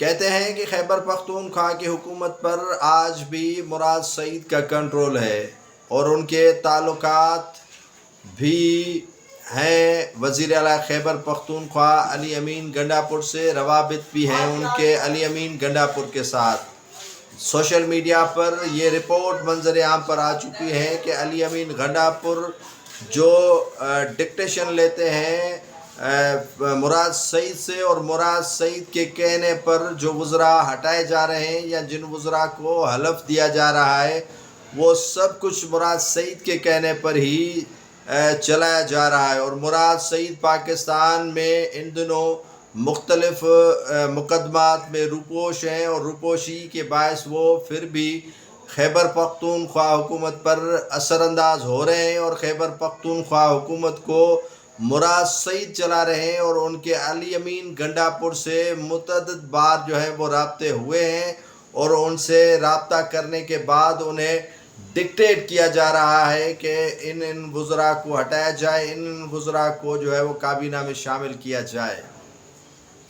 کہتے ہیں کہ خیبر پختونخوا کی حکومت پر آج بھی مراد سعید کا کنٹرول ہے اور ان کے تعلقات بھی ہیں وزیر اعلیٰ خیبر پختونخوا علی امین گنڈاپور سے، روابط بھی ہیں ان کے علی امین گنڈاپور کے ساتھ۔ سوشل میڈیا پر یہ رپورٹ منظر عام پر آ چکی ہے کہ علی امین گنڈاپور جو ڈکٹیشن لیتے ہیں مراد سعید سے، اور مراد سعید کے کہنے پر جو وزراء ہٹائے جا رہے ہیں یا جن وزراء کو حلف دیا جا رہا ہے وہ سب کچھ مراد سعید کے کہنے پر ہی چلایا جا رہا ہے۔ اور مراد سعید پاکستان میں ان دنوں مختلف مقدمات میں روپوش ہیں، اور روپوشی کے باعث وہ پھر بھی خیبر پختونخوا حکومت پر اثر انداز ہو رہے ہیں، اور خیبر پختونخوا حکومت کو مراد سعید چلا رہے ہیں، اور ان کے علی امین گنڈاپور سے متعدد بار جو ہے وہ رابطے ہوئے ہیں، اور ان سے رابطہ کرنے کے بعد انہیں ڈکٹیٹ کیا جا رہا ہے کہ ان وزراء کو ہٹایا جائے، ان وزراء کو جو ہے وہ کابینہ میں شامل کیا جائے۔